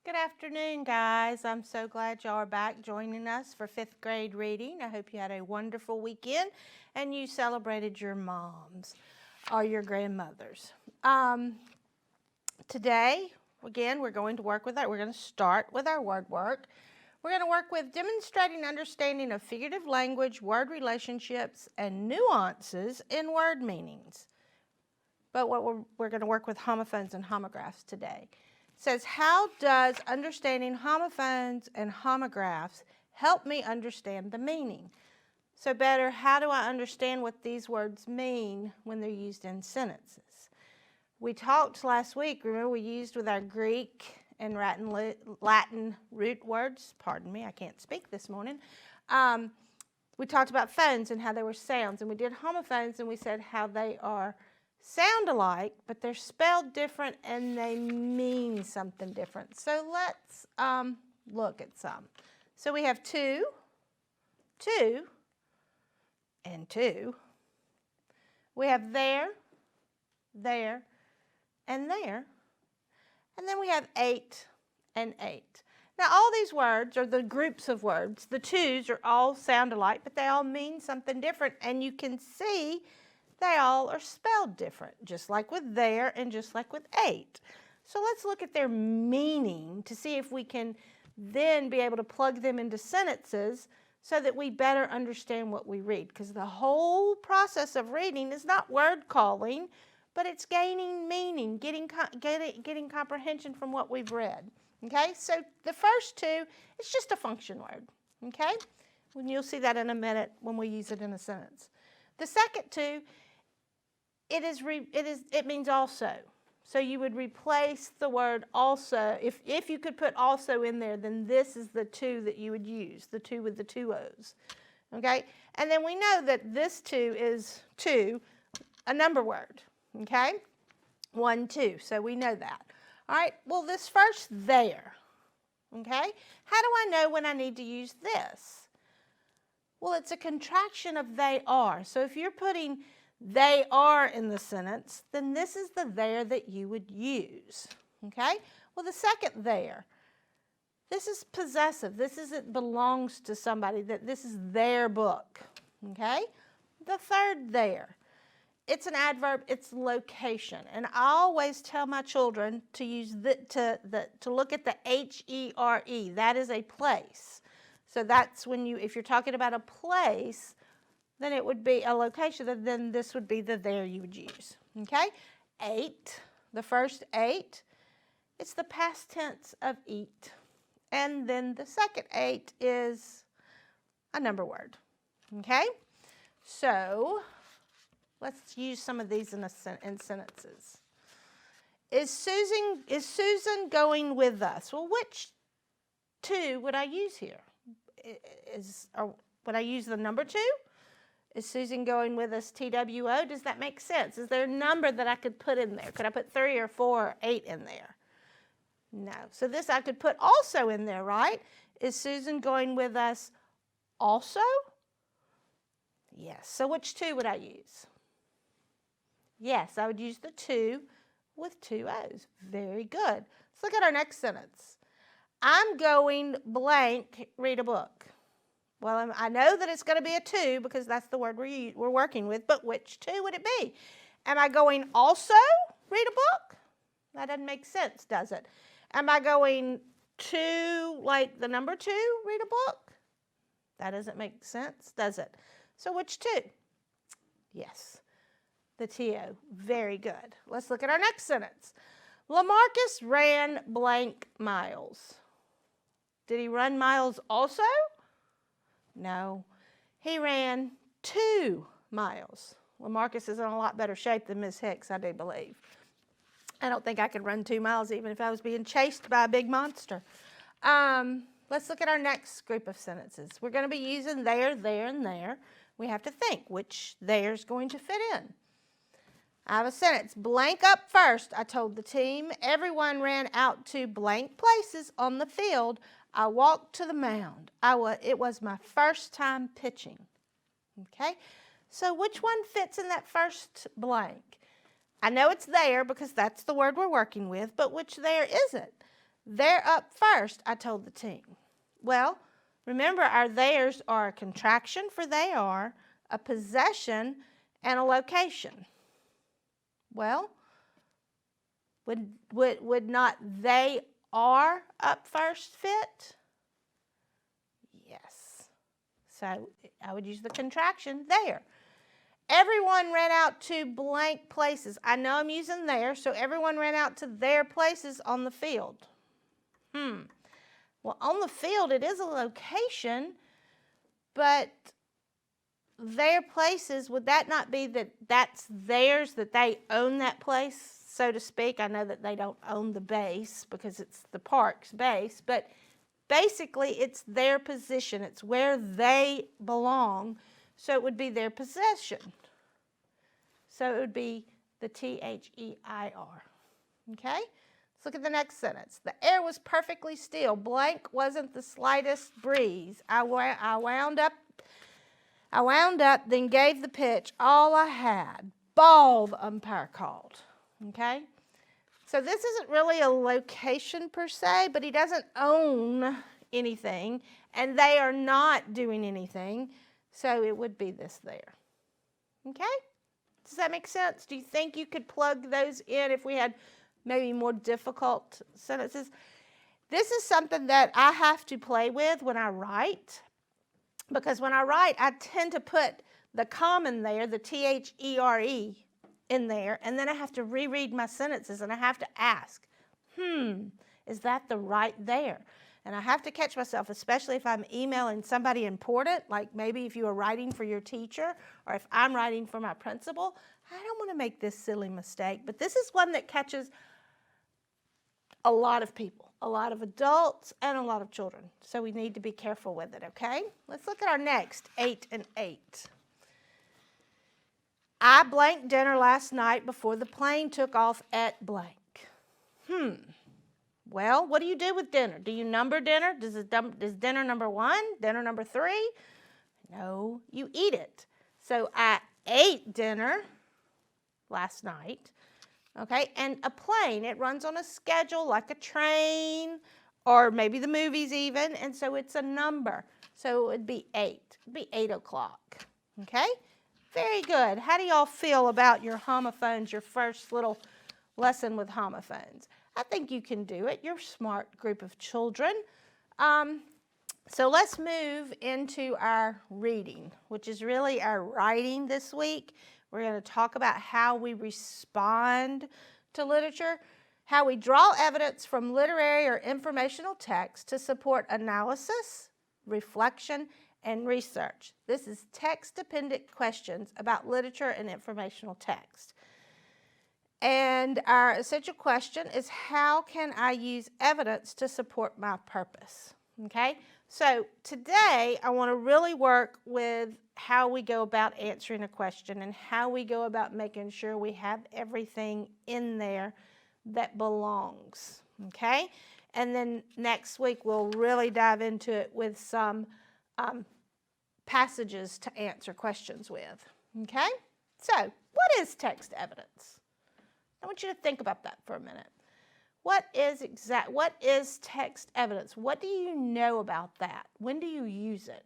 Good afternoon, guys. I'm so glad y'all are back joining us for 5th grade reading. I hope you had a wonderful weekend and you celebrated your moms or your grandmothers. Today, again, we're going to start with our word work. We're going to work with demonstrating understanding of figurative language, word relationships, and nuances in word meanings. But we're going to work with homophones and homographs today. It says, how does understanding homophones and homographs help me understand the meaning? So better, how do I understand what these words mean when they're used in sentences? We talked last week, remember we used with our Greek and Latin root words. Pardon me, I can't speak this morning. We talked about phones and how they were sounds, and we did homophones and we said how they sound alike, but they're spelled different and they mean something different. So let's look at some. So we have two, and two. We have there, and there. And then we have 8 and 8. Now all these words, or the groups of words, the twos are all sound alike, but they all mean something different, and you can see they all are spelled different, just like with there and just like with 8. So let's look at their meaning to see if we can then be able to plug them into sentences so that we better understand what we read. Because the whole process of reading is not word calling, but it's gaining meaning, getting comprehension from what we've read. Okay, so the first two, it's just a function word. Okay, and you'll see that in a minute when we use it in a sentence. The second two, it means also. So you would replace the word also. If you could put also in there, then this is the two that you would use, the two with the two O's. Okay? And then we know that this two is two, a number word. Okay? 1, 2. So we know that. All right? Well, this first there. Okay? How do I know when I need to use this? Well, it's a contraction of they are. So if you're putting they are in the sentence, then this is the there that you would use. Okay? Well, the second there, this is possessive. This is it belongs to somebody, that this is their book. Okay? The third there, it's an adverb, it's location. And I always tell my children to use to look at the H-E-R-E. That is a place. So that's when if you're talking about a place, then it would be a location, then this would be the there you would use. Okay? 8, the first 8, it's the past tense of eat. And then the second 8 is a number word. Okay? So let's use some of these in sentences. Is Susan going with us? Well, which two would I use here? Would I use the number 2? Is Susan going with us TWO? Does that make sense? Is there a number that I could put in there? Could I put 3 or 4 or 8 in there? No. So this I could put also in there, right? Is Susan going with us also? Yes. So which 2 would I use? Yes, I would use the 2 with 2 O's. Very good. Let's look at our next sentence. I'm going blank read a book. Well, I know that it's going to be a 2 because that's the word we're working with, but which 2 would it be? Am I going also read a book? That doesn't make sense, does it? Am I going to, like the number 2, read a book? That doesn't make sense, does it? So which 2? Yes, the TO. Very good. Let's look at our next sentence. LaMarcus ran blank miles. Did he run miles also? No, he ran 2 miles. LaMarcus is in a lot better shape than Miss Hicks, I do believe. I don't think I could run 2 miles even if I was being chased by a big monster. Let's look at our next group of sentences. We're going to be using there, and there. We have to think which there's going to fit in. I have a sentence. Blank up first, I told the team. Everyone ran out to blank places on the field. I walked to the mound. It was my first time pitching. Okay? So which one fits in that first blank? I know it's there because that's the word we're working with, but which there is it? They're up first, I told the team. Well, remember, our theirs are a contraction for they are, a possession, and a location. Well, would not they are up first fit? Yes. So I would use the contraction there. Everyone ran out to blank places. I know I'm using there, so everyone ran out to their places on the field. Well, on the field, it is a location, but their places, would that not be that that's theirs, that they own that place, so to speak? I know that they don't own the base because it's the park's base, but basically it's their position. It's where they belong, so it would be their possession. So it would be the T-H-E-I-R, okay? Let's look at the next sentence. The air was perfectly still. Blank wasn't the slightest breeze. I wound up, then gave the pitch all I had. Ball, the umpire called, okay? So this isn't really a location per se, but he doesn't own anything, and they are not doing anything, so it would be this there, okay? Does that make sense? Do you think you could plug those in if we had maybe more difficult sentences? This is something that I have to play with when I write, because when I write, I tend to put the common there, the T-H-E-R-E in there, and then I have to reread my sentences, and I have to ask, is that the right there? And I have to catch myself, especially if I'm emailing somebody important, like maybe if you are writing for your teacher, or if I'm writing for my principal. I don't want to make this silly mistake, but this is one that catches a lot of people, a lot of adults, and a lot of children. So we need to be careful with it, okay? Let's look at our next 8 and 8. I blanked dinner last night before the plane took off at blank. Well, what do you do with dinner? Do you number dinner? Is dinner number 1? Dinner number 3? No, you eat it. So I ate dinner last night. Okay, and a plane, it runs on a schedule like a train or maybe the movies even, and so it's a number. So it would be 8. It would be 8 o'clock. Okay, very good. How do y'all feel about your homophones, your first little lesson with homophones? I think you can do it. You're a smart group of children. So let's move into our reading, which is really our writing this week. We're going to talk about how we respond to literature, how we draw evidence from literary or informational text to support analysis, reflection, and research. This is text-dependent questions about literature and informational text. And our essential question is, how can I use evidence to support my purpose? Okay, so today I want to really work with how we go about answering a question and how we go about making sure we have everything in there that belongs, okay? And then next week we'll really dive into it with some passages to answer questions with, okay? So, what is text evidence? I want you to think about that for a minute. What is text evidence? What do you know about that? When do you use it?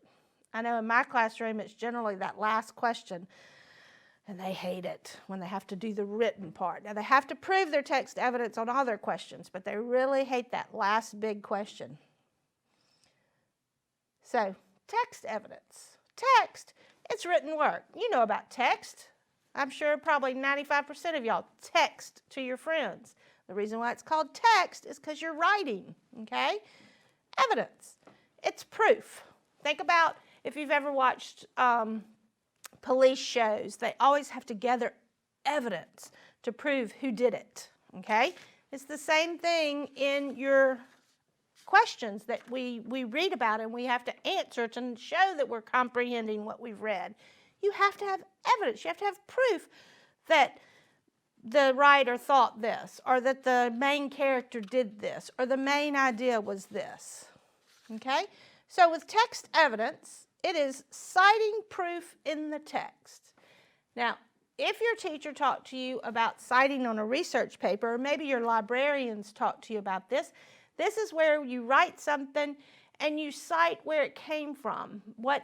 I know in my classroom it's generally that last question, and they hate it when they have to do the written part. Now they have to prove their text evidence on all their questions, but they really hate that last big question. So, text evidence. Text, it's written work. You know about text. I'm sure probably 95% of y'all text to your friends. The reason why it's called text is because you're writing, okay? Evidence, it's proof. Think about if you've ever watched police shows, they always have to gather evidence to prove who did it, okay? It's the same thing in your questions that we read about and we have to answer to show that we're comprehending what we've read. You have to have evidence. You have to have proof that the writer thought this, or that the main character did this, or the main idea was this, okay? So with text evidence, it is citing proof in the text. Now, if your teacher talked to you about citing on a research paper, or maybe your librarians talked to you about this, This is where you write something and you cite where it came from, what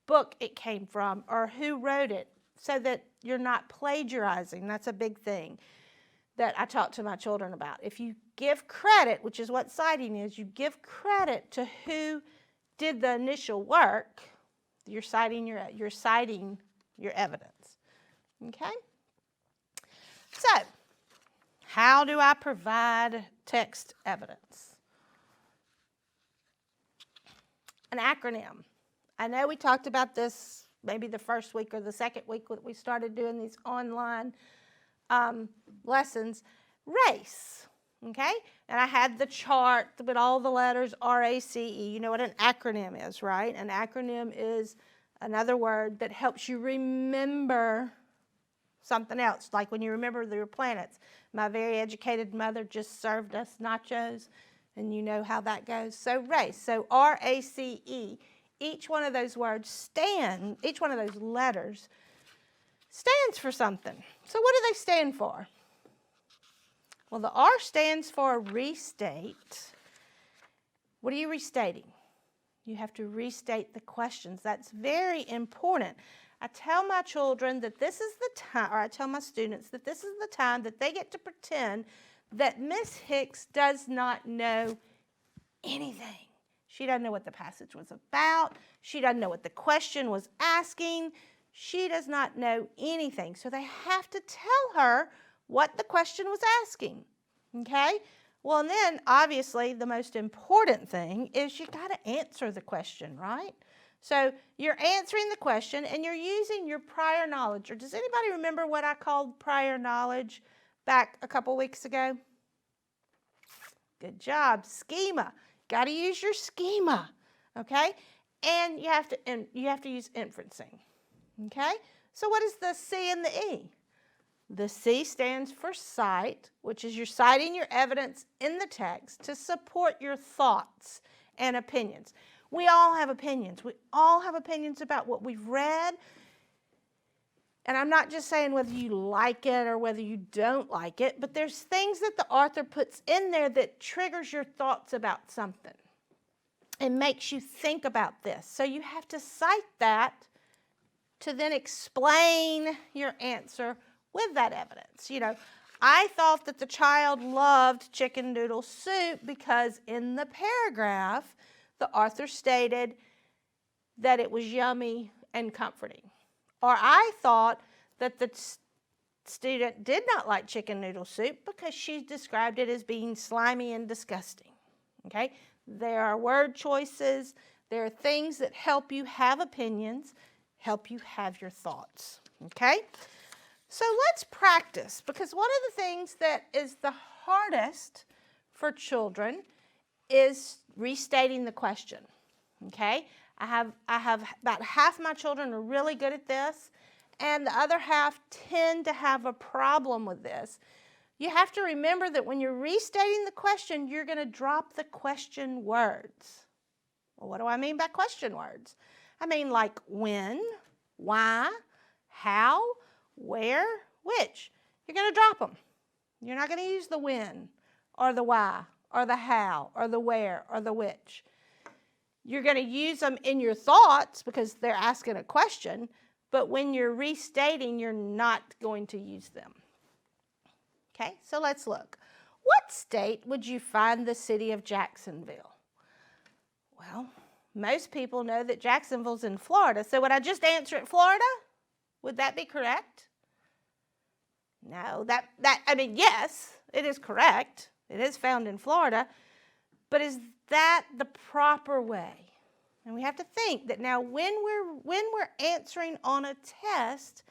book it came from, or who wrote it, so that you're not plagiarizing. That's a big thing that I talk to my children about. If you give credit, which is what citing is, you give credit to who did the initial work, you're citing your evidence. Okay? So, how do I provide text evidence? An acronym. I know we talked about this maybe the first week or the second week that we started doing these online lessons. RACE, okay? And I had the chart with all the letters, R-A-C-E. You know what an acronym is, right? An acronym is another word that helps you remember something else, like when you remember your planets. My very educated mother just served us nachos, and you know how that goes. So RACE, so R-A-C-E. Each one of those words each one of those letters stands for something. So what do they stand for? Well, the R stands for restate. What are you restating? You have to restate the questions. That's very important. I tell my children that this is the time, or I tell my students that this is the time that they get to pretend that Miss Hicks does not know anything. She doesn't know what the passage was about. She doesn't know what the question was asking. She does not know anything. So they have to tell her what the question was asking. Okay? Well, and then obviously the most important thing is you got to answer the question, right? So you're answering the question and you're using your prior knowledge. Or does anybody remember what I called prior knowledge back a couple weeks ago? Good job. Schema. Got to use your schema, okay? And you have to use inferencing, okay? So what is the C and the E? The C stands for cite, which is you're citing your evidence in the text to support your thoughts and opinions. We all have opinions. We all have opinions about what we've read. And I'm not just saying whether you like it or whether you don't like it, but there's things that the author puts in there that triggers your thoughts about something and makes you think about this. So you have to cite that to then explain your answer with that evidence. You know, I thought that the child loved chicken noodle soup because in the paragraph, the author stated that it was yummy and comforting. Or I thought that the student did not like chicken noodle soup because she described it as being slimy and disgusting. Okay? There are word choices. There are things that help you have opinions, help you have your thoughts. Okay? So let's practice, because one of the things that is the hardest for children is restating the question. Okay? I have about half my children are really good at this, and the other half tend to have a problem with this. You have to remember that when you're restating the question, you're going to drop the question words. Well, what do I mean by question words? I mean like when, why, how, where, which. You're going to drop them. You're not going to use the when or the why or the how or the where or the which. You're going to use them in your thoughts because they're asking a question, but when you're restating, you're not going to use them. Okay, so let's look. What state would you find the city of Jacksonville? Well, most people know that Jacksonville's in Florida, so would I just answer it Florida? Would that be correct? No, I mean, yes, it is correct. It is found in Florida, but is that the proper way? And we have to think that now when we're answering on a test,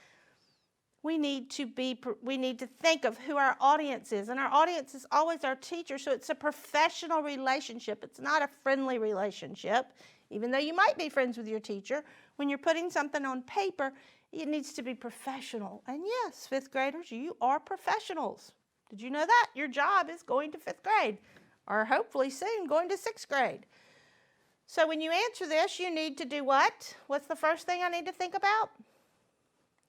we need to think of who our audience is, and our audience is always our teacher, so it's a professional relationship. It's not a friendly relationship, even though you might be friends with your teacher. When you're putting something on paper, it needs to be professional. And yes, fifth graders, you are professionals. Did you know that? Your job is going to fifth grade, or hopefully soon going to sixth grade. So when you answer this, you need to do what? What's the first thing I need to think about?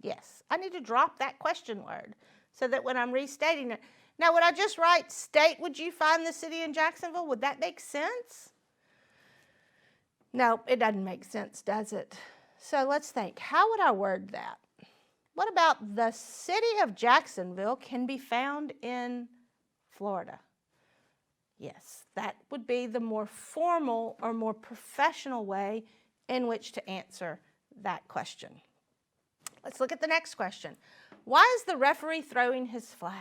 Yes, I need to drop that question word so that when I'm restating it, Now, would I just write, state, would you find the city in Jacksonville? Would that make sense? No, it doesn't make sense, does it? So let's think, how would I word that? What about the city of Jacksonville can be found in Florida? Yes, that would be the more formal or more professional way in which to answer that question. Let's look at the next question. Why is the referee throwing his flag?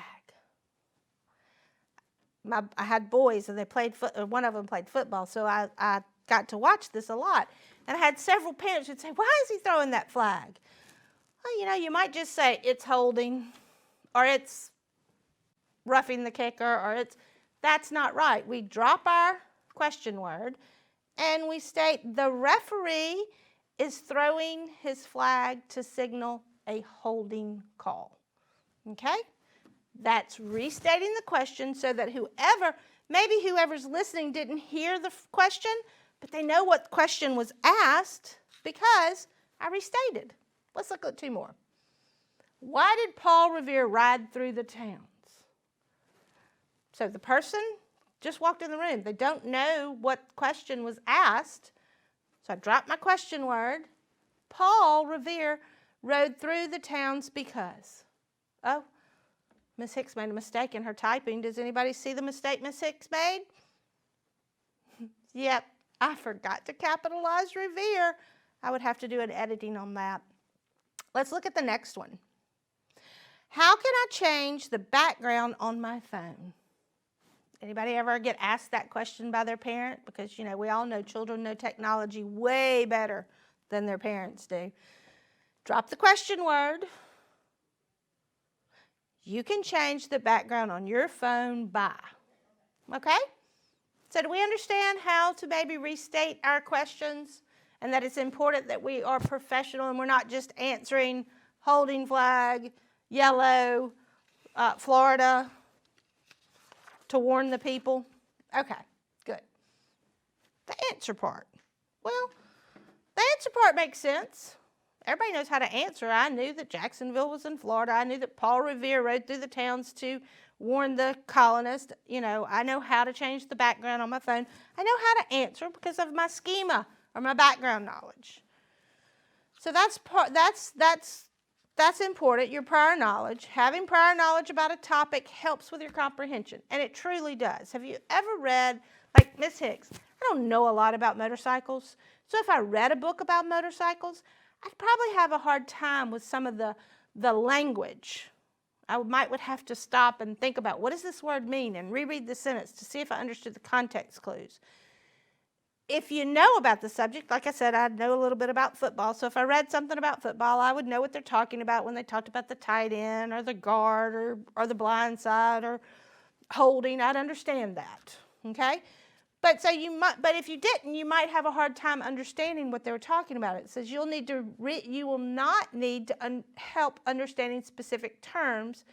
I had boys and they played one of them played football, so I got to watch this a lot. And I had several parents who'd say, why is he throwing that flag? Well, you know, you might just say it's holding, or it's roughing the kicker, or that's not right. We drop our question word and we state the referee is throwing his flag to signal a holding call. Okay? That's restating the question so that maybe whoever's listening didn't hear the question, but they know what question was asked because I restated. Let's look at two more. Why did Paul Revere ride through the towns? So the person just walked in the room. They don't know what question was asked. So I dropped my question word. Paul Revere rode through the towns because. Oh, Miss Hicks made a mistake in her typing. Does anybody see the mistake Miss Hicks made? Yep, I forgot to capitalize Revere. I would have to do an editing on that. Let's look at the next one. How can I change the background on my phone? Anybody ever get asked that question by their parent? Because, you know, we all know children know technology way better than their parents do. Drop the question word. You can change the background on your phone by. Okay? So do we understand how to maybe restate our questions and that it's important that we are professional and we're not just answering holding flag, yellow, Florida, to warn the people? Okay, good. The answer part. Well, the answer part makes sense. Everybody knows how to answer. I knew that Jacksonville was in Florida. I knew that Paul Revere rode through the towns to warn the colonists. You know, I know how to change the background on my phone. I know how to answer because of my schema or my background knowledge. So that's important, your prior knowledge. Having prior knowledge about a topic helps with your comprehension, and it truly does. Have you ever read, like Miss Hicks, I don't know a lot about motorcycles, so if I read a book about motorcycles, I'd probably have a hard time with some of the language. I would have to stop and think about what does this word mean and reread the sentence to see if I understood the context clues. If you know about the subject, like I said, I know a little bit about football, so if I read something about football, I would know what they're talking about when they talked about the tight end or the guard or the blind side or holding. I'd understand that, okay? But if you didn't, you might have a hard time understanding what they were talking about. It says you will not need to help understanding specific terms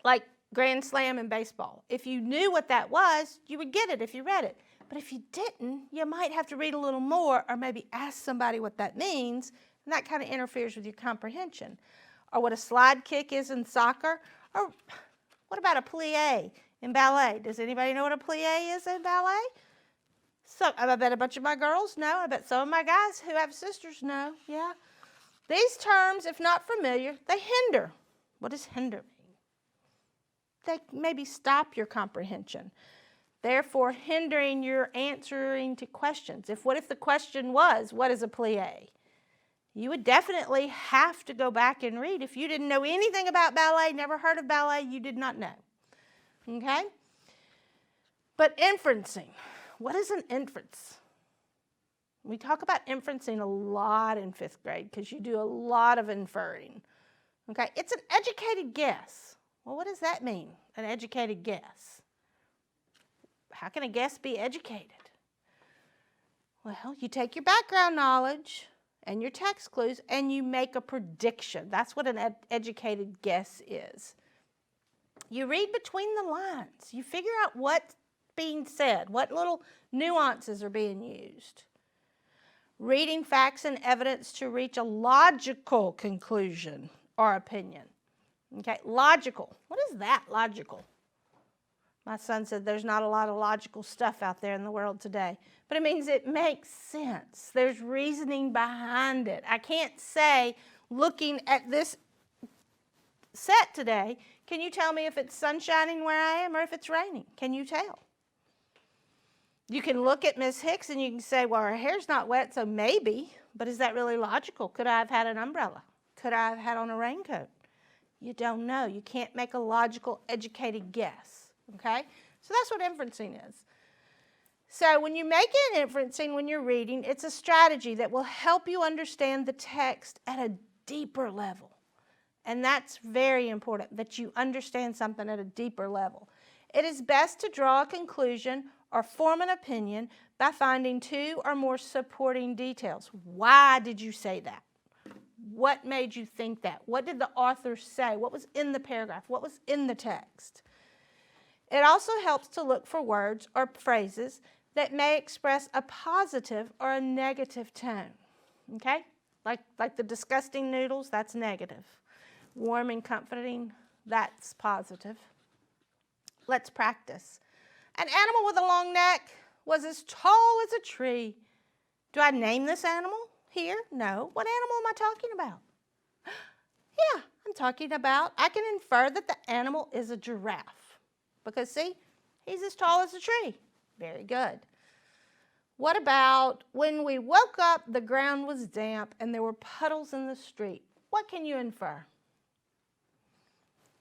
like grand slam in baseball. If you knew what that was, you would get it if you read it. But if you didn't, you might have to read a little more or maybe ask somebody what that means, and that kind of interferes with your comprehension. Or what a slide kick is in soccer, or what about a plie in ballet? Does anybody know what a plie is in ballet? So I bet a bunch of my girls know. I bet some of my guys who have sisters know. Yeah. These terms, if not familiar, they hinder. What does hinder mean? They maybe stop your comprehension, therefore hindering your answering to questions. What if the question was, what is a plie? You would definitely have to go back and read. If you didn't know anything about ballet, never heard of ballet, you did not know. Okay? But inferencing. What is an inference? We talk about inferencing a lot in 5th grade because you do a lot of inferring. Okay? It's an educated guess. Well, what does that mean, an educated guess? How can a guess be educated? Well, you take your background knowledge and your text clues and you make a prediction. That's what an educated guess is. You read between the lines. You figure out what's being said, what little nuances are being used. Reading facts and evidence to reach a logical conclusion or opinion. Okay, logical. What is that, logical? My son said there's not a lot of logical stuff out there in the world today. But it means it makes sense. There's reasoning behind it. I can't say, looking at this set today, can you tell me if it's sun shining where I am or if it's raining? Can you tell? You can look at Miss Hicks and you can say, well, her hair's not wet, so maybe. But is that really logical? Could I have had an umbrella? Could I have had on a raincoat? You don't know. You can't make a logical, educated guess. Okay? So that's what inferencing is. So when you make an inferencing when you're reading, it's a strategy that will help you understand the text at a deeper level. And that's very important, that you understand something at a deeper level. It is best to draw a conclusion or form an opinion by finding two or more supporting details. Why did you say that? What made you think that? What did the author say? What was in the paragraph? What was in the text? It also helps to look for words or phrases that may express a positive or a negative tone. Okay? Like the disgusting noodles, that's negative. Warm and comforting, that's positive. Let's practice. An animal with a long neck was as tall as a tree. Do I name this animal here? No. What animal am I talking about? Yeah, I'm talking about, I can infer that the animal is a giraffe. Because see, he's as tall as a tree. Very good. What about when we woke up, the ground was damp and there were puddles in the street? What can you infer?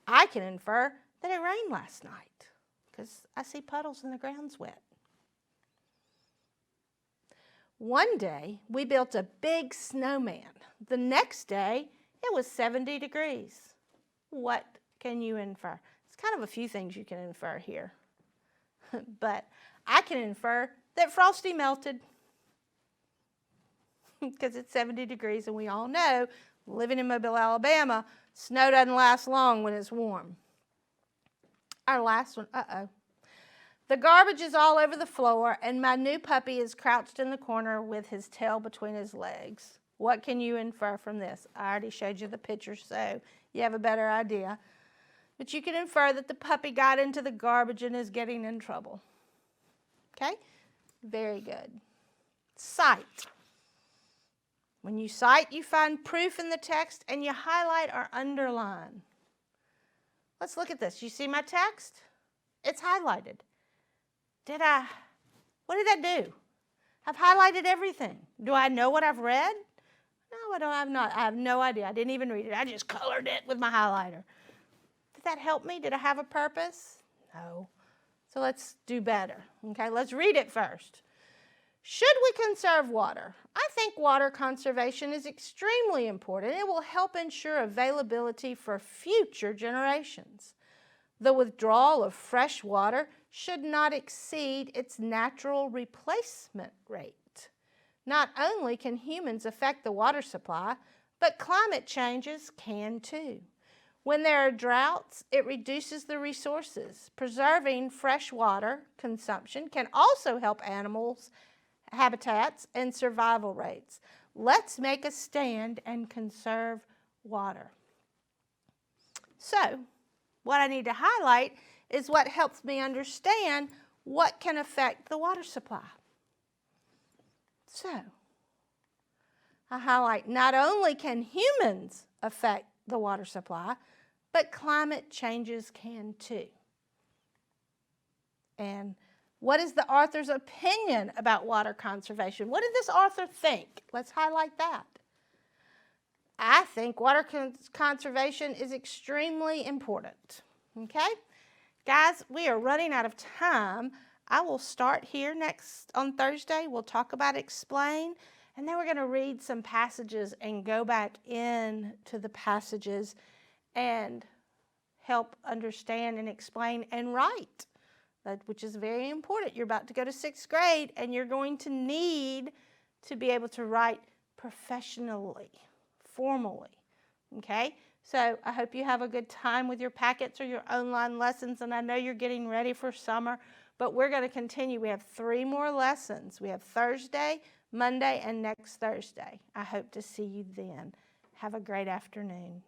I can infer that it rained last night because I see puddles and the ground's wet. One day, we built a big snowman. The next day, it was 70 degrees. What can you infer? It's kind of a few things you can infer here. But I can infer that Frosty melted because it's 70 degrees and we all know, living in Mobile, Alabama, snow doesn't last long when it's warm. Our last one, The garbage is all over the floor and my new puppy is crouched in the corner with his tail between his legs. What can you infer from this? I already showed you the picture, so you have a better idea. But you can infer that the puppy got into the garbage and is getting in trouble. Okay? Very good. Cite. When you cite, you find proof in the text and you highlight or underline. Let's look at this. You see my text? It's highlighted. What did I do? I've highlighted everything. Do I know what I've read? No, I have no idea. I didn't even read it. I just colored it with my highlighter. Did that help me? Did I have a purpose? No. So let's do better. Okay, let's read it first. Should we conserve water? I think water conservation is extremely important. It will help ensure availability for future generations. The withdrawal of fresh water should not exceed its natural replacement rate. Not only can humans affect the water supply, but climate changes can too. When there are droughts, it reduces the resources. Preserving fresh water consumption can also help animals' habitats and survival rates. Let's make a stand and conserve water. So, what I need to highlight is what helps me understand what can affect the water supply. So, I highlight not only can humans affect the water supply, but climate changes can too. And what is the author's opinion about water conservation? What did this author think? Let's highlight that. I think water conservation is extremely important. Okay? Guys, we are running out of time. I will start here next on Thursday. We'll talk about explain, and then we're going to read some passages and go back into the passages and help understand and explain and write, which is very important. You're about to go to 6th grade, and you're going to need to be able to write professionally, formally, okay? So I hope you have a good time with your packets or your online lessons, and I know you're getting ready for summer, but we're going to continue. We have 3 more lessons. We have Thursday, Monday, and next Thursday. I hope to see you then. Have a great afternoon.